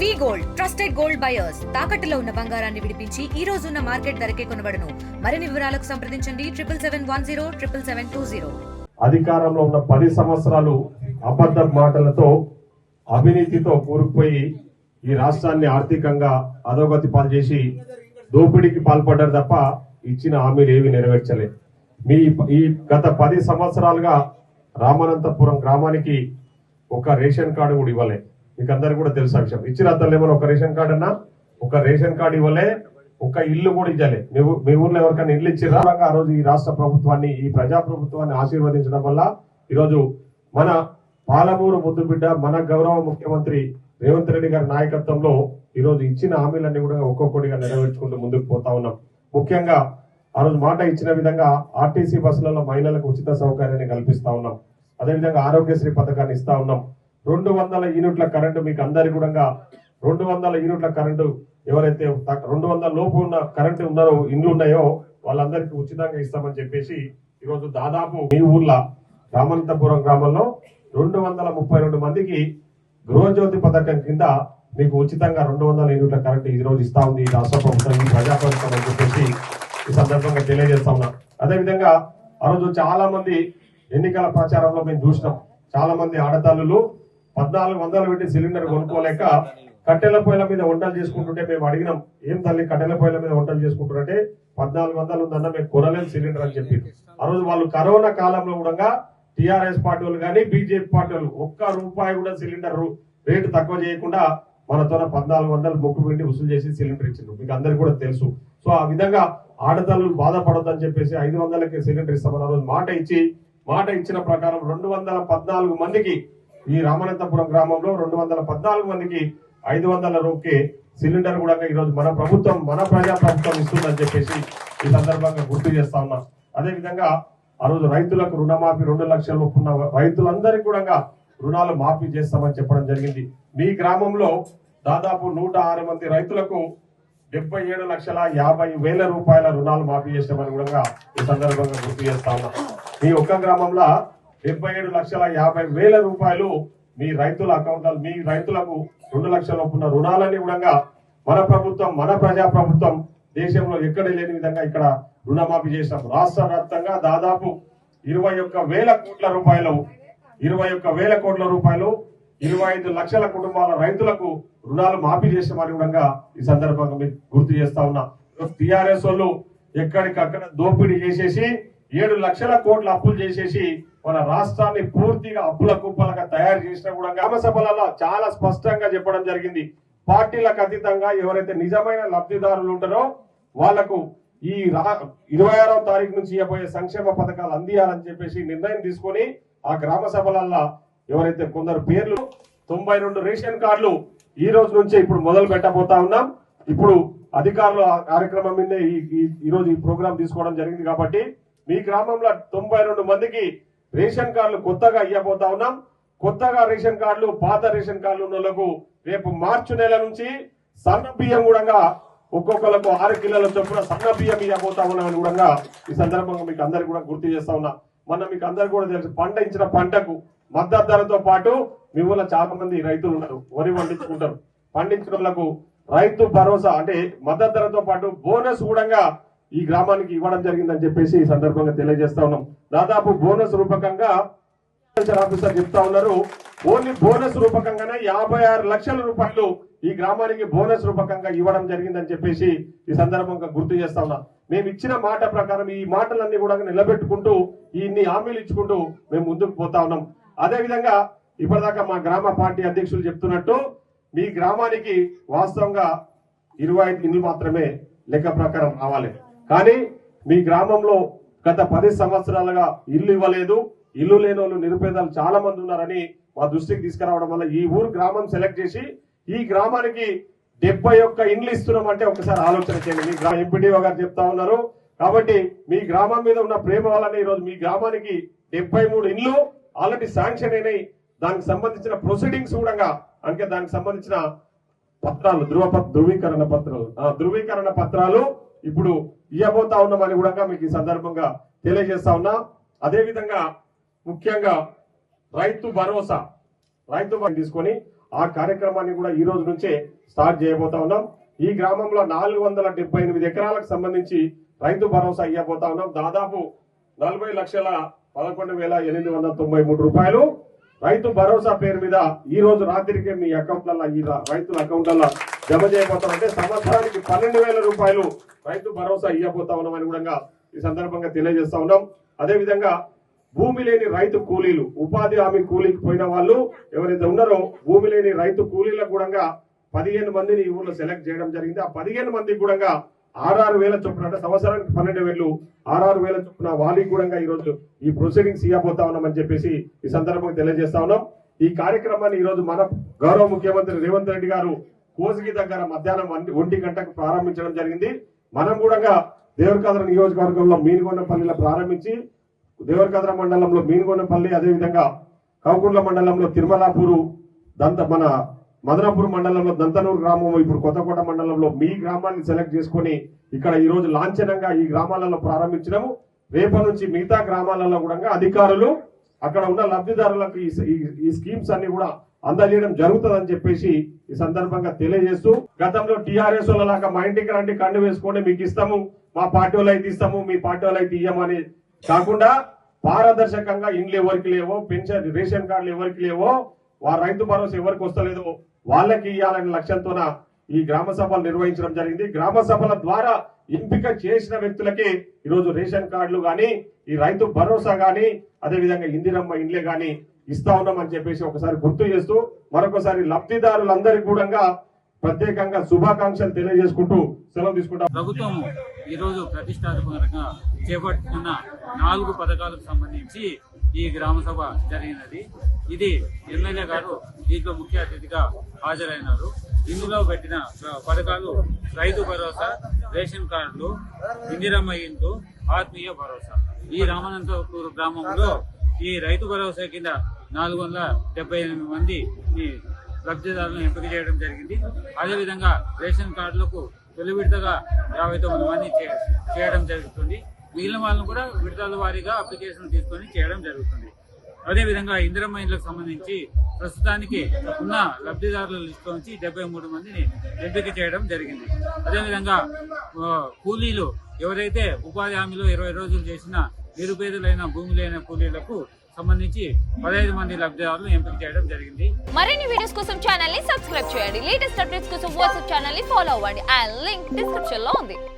వి gold trusted gold buyers తాకట్టులో ఉన్న బంగారాన్ని విడిపించి ఈ రోజు ఉన్న మార్కెట్ ధరకే కొనబడును. మరిన్ని వివరాలకు సంప్రదించండి 7710777720. అధికారంలో ఉన్న 10 సంవత్సరాలు అబద్ధ మాటలతో అవినీతితో కూరుకుపోయి ఈ రాష్ట్రాన్ని ఆర్థికంగా అధోగతి పాలు చేసి దోపిడీకి పాల్పడ్డారు తప్ప ఇచ్చిన హామీలు ఏవి నెరవేర్చలే. ఈ గత 10 సంవత్సరాలుగా రామనంతపురం గ్రామానికి ఒక రేషన్ కార్డు కూడా ఇవ్వలే. మీకు అందరికి కూడా తెలుసా విషయం. ఇచ్చిన తల్లేమో ఒక రేషన్ కార్డు అన్నా, ఒక రేషన్ కార్డు ఇవ్వలే, ఒక ఇల్లు కూడా ఇవ్వలే. మీ ఊర్లో ఎవరికైనా ఇల్లు ఇచ్చిరా? ఆ రోజు ఈ రాష్ట్ర ప్రభుత్వాన్ని, ఈ ప్రజా ప్రభుత్వాన్ని ఆశీర్వదించడం వల్ల ఈరోజు మన పాలమూరు ముద్దుబిడ్డ, మన గౌరవ ముఖ్యమంత్రి రేవంత్ రెడ్డి గారి నాయకత్వంలో ఈరోజు ఇచ్చిన హామీలన్నీ కూడా ఒక్కొక్కటిగా నెరవేర్చుకుంటూ ముందుకు పోతా ఉన్నాం. ముఖ్యంగా ఆ రోజు మాట ఇచ్చిన విధంగా ఆర్టీసీ బస్సులలో మహిళలకు ఉచిత సౌకర్యాన్ని కల్పిస్తా ఉన్నాం. అదేవిధంగా ఆరోగ్యశ్రీ పథకాన్ని ఇస్తా ఉన్నాం. 200 యూనిట్ల కరెంటు మీకు అందరికి కూడా 200 యూనిట్ల కరెంటు ఎవరైతే 200 లోపు ఉన్న కరెంటు ఉన్నారో ఇండ్లు ఉన్నాయో వాళ్ళందరికీ ఉచితంగా ఇస్తామని చెప్పేసి ఈరోజు దాదాపు మీ ఊర్లో రామనంతపురం గ్రామంలో 232 మందికి గృహజ్యోతి పథకం కింద మీకు ఉచితంగా 200 యూనిట్ల కరెంటు ఈ రోజు ఇస్తా ఉంది రాష్ట్ర ప్రభుత్వం, ఈ ప్రజా ప్రభుత్వం అని చెప్పేసి ఈ సందర్భంగా తెలియజేస్తా ఉన్నా. అదేవిధంగా ఆ రోజు చాలా మంది ఎన్నికల ప్రచారంలో మేము చూసినాం. చాలా మంది ఆడతల్లులు 1400 పెట్టి సిలిండర్ కొనుక్కోలేక కట్టెల పొయ్యిల మీద వంటలు చేసుకుంటుంటే మేము అడిగినాం, ఏం తల్లి కట్టెల పొయ్యిల మీద వంటలు చేసుకుంటుంటే 1400 ఉందన్న మేము కొనలేం సిలిండర్ అని చెప్పి. ఆ రోజు వాళ్ళు కరోనా కాలంలో కూడా టిఆర్ఎస్ పార్టీ వాళ్ళు కానీ బీజేపీ పార్టీ వాళ్ళు ₹1 కూడా సిలిండర్ రేటు తక్కువ చేయకుండా మనతో 1400 ముక్కు పిండి వసూలు చేసి సిలిండర్ ఇచ్చిండ్రు. మీకు అందరికి కూడా తెలుసు. సో ఆ విధంగా ఆడతల్లు బాధపడొద్దని చెప్పేసి 500కి సిలిండర్ ఇస్తామని ఆ రోజు మాట ఇచ్చిన ప్రకారం 214 మందికి ఈ రామనంతపురం గ్రామంలో 214 మందికి 500 రూపాయలకి సిలిండర్ కూడా ఈ రోజు మన ప్రభుత్వం, మన ప్రజా ప్రభుత్వం ఇస్తుందని చెప్పేసి ఈ సందర్భంగా గుర్తు చేస్తా ఉన్నా. అదే విధంగా ఆ రోజు రైతులకు రుణమాఫీ 2 లక్షల ఒప్పున్న రైతులందరికీ కూడా రుణాలు మాఫీ చేస్తామని చెప్పడం జరిగింది. మీ గ్రామంలో దాదాపు 106 మంది రైతులకు 77,50,000 రూపాయల రుణాలు మాఫీ చేస్తామని కూడా ఈ సందర్భంగా గుర్తు చేస్తా ఉన్నా. మీ ఒక్క గ్రామంలో 77,50,000 రూపాయలు మీ రైతుల అకౌంట్లలో, మీ రైతులకు 2 లక్షల ఒప్పున్న రుణాలని కూడా మన ప్రభుత్వం, మన ప్రజా ప్రభుత్వం దేశంలో ఎక్కడ లేని విధంగా ఇక్కడ రుణమాఫీ చేశాం. రాష్ట్ర వ్యాప్తంగా దాదాపు 21,000 కోట్ల రూపాయలు 25 లక్షల కుటుంబాల రైతులకు రుణాలు మాఫీ చేసామని కూడా ఈ సందర్భంగా మీకు గుర్తు చేస్తా ఉన్నా. టిఆర్ఎస్ వాళ్ళు ఎక్కడికక్కడ దోపిడీ చేసేసి 7 లక్షల కోట్ల అప్పులు చేసేసి మన రాష్ట్రాన్ని పూర్తిగా అప్పుల కుప్పలుగా తయారు చేసినా కూడా గ్రామ సభలలో చాలా స్పష్టంగా చెప్పడం జరిగింది. పార్టీలకు అతీతంగా ఎవరైతే నిజమైన లబ్ధిదారులు ఉంటారో వాళ్లకు ఈ 26వ తారీఖు నుంచి ఇవ్వబోయే సంక్షేమ పథకాలు అందియాలని చెప్పేసి నిర్ణయం తీసుకొని ఆ గ్రామ సభలలో ఎవరైతే కొందరు పేర్లు 92 రేషన్ కార్డులు ఈ రోజు నుంచే ఇప్పుడు మొదలు పెట్టబోతా ఉన్నాం. ఇప్పుడు అధికారులు ఆ కార్యక్రమం మీద ఈ రోజు ఈ ప్రోగ్రాం తీసుకోవడం జరిగింది కాబట్టి మీ గ్రామంలో 92 మందికి రేషన్ కార్డులు కొత్తగా ఇవ్వబోతా ఉన్నాం. కొత్తగా రేషన్ కార్డులు, పాత రేషన్ కార్డులు ఉన్న వాళ్ళకు రేపు మార్చి నెల నుంచి సన్న బియ్యం కూడా ఒక్కొక్కరికి 6 కిలోల చొప్పున సన్న బియ్యం ఇవ్వబోతా ఉన్నామని కూడా ఈ సందర్భంగా మీకు అందరికి కూడా గుర్తు చేస్తా ఉన్నా. మొన్న మీకు అందరికి కూడా తెలుసు, పండించిన పంటకు మద్దతు ధరతో పాటు మీ ఊళ్ళో చాలా మంది రైతులు ఉన్నారు, వరి పండించుకుంటారు. పండించిన వాళ్ళకు రైతు భరోసా అంటే మద్దతు ధరతో పాటు బోనస్ కూడా ఈ గ్రామానికి ఇవ్వడం జరిగిందని చెప్పేసి ఈ సందర్భంగా తెలియజేస్తా ఉన్నాం. దాదాపు బోనస్ రూపకంగా ఆఫీసర్ చెప్తా ఉన్నారు, ఓన్లీ బోనస్ రూపకంగానే 56 లక్షల రూపాయలు ఈ గ్రామానికి బోనస్ రూపకంగా ఇవ్వడం జరిగిందని చెప్పేసి ఈ సందర్భంగా గుర్తు చేస్తా ఉన్నా. మేము ఇచ్చిన మాట ప్రకారం ఈ మాటలన్నీ కూడా నిలబెట్టుకుంటూ ఇన్ని హామీలు ఇచ్చుకుంటూ మేము ముందుకు పోతా ఉన్నాం. అదే విధంగా ఇప్పటిదాకా మా గ్రామ పార్టీ అధ్యక్షులు చెప్తున్నట్టు మీ గ్రామానికి వాస్తవంగా 25 ఇండ్లు మాత్రమే లెక్క ప్రకారం రావాలి. కానీ మీ గ్రామంలో గత 10 సంవత్సరాలుగా ఇల్లు ఇవ్వలేదు. ఇల్లు లేని వాళ్ళు, నిరుపేదలు చాలా మంది ఉన్నారని మా దృష్టికి తీసుకురావడం వల్ల ఈ ఊరు గ్రామం సెలెక్ట్ చేసి ఈ గ్రామానికి 71 ఇండ్లు ఇస్తున్నామంటే ఒకసారి ఆలోచన చేయండి. మీ ఎంపీడీఓ గారు చెప్తా ఉన్నారు కాబట్టి మీ గ్రామం మీద ఉన్న ప్రేమ వల్లనే ఈ రోజు మీ గ్రామానికి 73 ఇండ్లు ఆల్రెడీ శాంక్షన్ అయినాయి. దానికి సంబంధించిన ప్రొసీడింగ్స్ కూడా అంటే దానికి సంబంధించిన పత్రాలు, ధృవీకరణ పత్రాలు ఇప్పుడు ఇవ్వబోతా ఉన్నామని కూడా మీకు ఈ సందర్భంగా తెలియజేస్తా ఉన్నా. అదే విధంగా ముఖ్యంగా రైతు భరోసా తీసుకొని ఆ కార్యక్రమాన్ని కూడా ఈ రోజు నుంచే స్టార్ట్ చేయబోతా ఉన్నాం. ఈ గ్రామంలో 478 ఎకరాలకు సంబంధించి రైతు భరోసా ఇవ్వబోతా ఉన్నాం. దాదాపు 40,11,893 రూపాయలు రైతు భరోసా పేరు మీద ఈ రోజు రాత్రికే మీ అకౌంట్లలో ఈ రైతుల అకౌంట్లలో జమ చేయబోతామంటే సంవత్సరానికి 12,000 రూపాయలు రైతు భరోసా ఇవ్వబోతా ఉన్నామని కూడా ఈ సందర్భంగా తెలియజేస్తా ఉన్నాం. అదే విధంగా భూమి లేని రైతు కూలీలు, ఉపాధి హామీ కూలీకి పోయిన వాళ్ళు ఎవరైతే ఉన్నారో భూమి లేని రైతు కూలీలకు కూడా 15 మందిని ఈ ఊళ్ళో సెలెక్ట్ చేయడం జరిగింది. ఆ 15 మందికి కూడా 6,6,000 చొప్పున అంటే సంవత్సరానికి 12,000 6,6,000 చొప్పున వాళ్ళకి కూడా ఈ రోజు ఈ ప్రొసీడింగ్స్ ఇవ్వబోతా ఉన్నామని చెప్పేసి ఈ సందర్భంగా తెలియజేస్తా ఉన్నాం. ఈ కార్యక్రమాన్ని ఈ రోజు మన గౌరవ ముఖ్యమంత్రి రేవంత్ రెడ్డి గారు కోసిగి దగ్గర మధ్యాహ్నం 1 గంటకు ప్రారంభించడం జరిగింది. మనం కూడా దేవరకద్ర నియోజకవర్గంలో మీనుగొండపల్లిలో ప్రారంభించి దేవరకద్ర మండలంలో మీనుగొండపల్లి, అదేవిధంగా కౌకుంట్ల మండలంలో తిరుమలాపూరు, మన మదనపూర్ మండలంలో దంతనూరు గ్రామం, ఇప్పుడు కొత్తకోట మండలంలో మీ గ్రామాన్ని సెలెక్ట్ చేసుకుని ఇక్కడ ఈ రోజు లాంఛనంగా ఈ గ్రామాలలో ప్రారంభించడము. రేపటి నుంచి మిగతా గ్రామాలలో కూడా అధికారులు అక్కడ ఉన్న లబ్ధిదారులకు ఈ స్కీమ్స్ అన్ని కూడా అందజేయడం జరుగుతుందని చెప్పేసి ఈ సందర్భంగా తెలియజేస్తూ, గతంలో టీఆర్ఎస్ వాళ్ళలాగా మా ఇంటికి రండి కండు వేసుకోండి మీకు ఇస్తాము, మా పార్టీ వాళ్ళు అయితే ఇస్తాము, మీ పార్టీ వాళ్ళు అయితే ఇయ్యమని కాకుండా పారదర్శకంగా ఇండ్లు ఎవరికి లేవో, పెన్షన్ రేషన్ కార్డులు ఎవరికి లేవో, రైతు భరోసా ఎవరికి వస్తలేదో వాళ్ళకి ఇవ్వాలనే లక్ష్యంతోన ఈ గ్రామ సభలు నిర్వహించడం జరిగింది. గ్రామ సభల ద్వారా ఎంపిక చేసిన వ్యక్తులకి ఈరోజు రేషన్ కార్డులు గాని, ఈ రైతు భరోసా గాని, అదేవిధంగా ఇందిరమ్మ ఇండ్లే గాని ఇస్తా ఉన్నామని చెప్పేసి ఒకసారి గుర్తు చేస్తూ మరొకసారి లబ్ధిదారులందరికీ కూడా ప్రత్యేకంగా శుభాకాంక్షలు తెలియజేసుకుంటూ సెలవు తీసుకుంటాం. ప్రభుత్వం ఈ రోజు ప్రతిష్టాత్మకంగా చేపట్టుకున్న 4 పథకాలకు సంబంధించి ఈ గ్రామ సభ జరిగినది. ఇది ఎమ్మెల్యే గారు దీంట్లో ముఖ్య అతిథిగా హాజరైనారు. ఇందులో పెట్టిన పథకాలు రైతు భరోసా, రేషన్ కార్డులు, ఇందిరమ్మ ఇండ్లు, ఆత్మీయ భరోసా. ఈ రామనంతపూర్ గ్రామంలో ఈ రైతు భరోసా కింద 478 మంది లబ్ధిదారులను ఎంపిక చేయడం జరిగింది. అదేవిధంగా రేషన్ కార్డులకు తొలి విడతగా 59 మంది చేయడం జరుగుతుంది. మిగిలిన వాళ్ళను కూడా విడతల వారీగా అప్లికేషన్ తీసుకొని చేయడం జరుగుతుంది. అదేవిధంగా ఇందిరమ్మ ఇండ్లకు సంబంధించి ప్రస్తుతానికి ఉన్న లబ్ధిదారుల లిస్టు నుంచి 73 మందిని ఎంపిక చేయడం జరిగింది. అదేవిధంగా కూలీలు ఎవరైతే ఉపాధి హామీలో 20 రోజులు చేసిన నిరుపేదలైన భూమి లేని కూలీలకు సంబంధించి 15 మంది లబ్ధిదారులు ఎంపిక చేయడం జరిగింది. మరిన్ని వీడియోస్ కోసం ఛానల్ ని సబ్స్క్రైబ్ చేయండి. లేటెస్ట్ అప్డేట్స్ కోసం వాట్సాప్ ఛానల్ ని ఫాలో అవ్వండి. ఆ లింక్ డిస్క్రిప్షన్ లో ఉంది.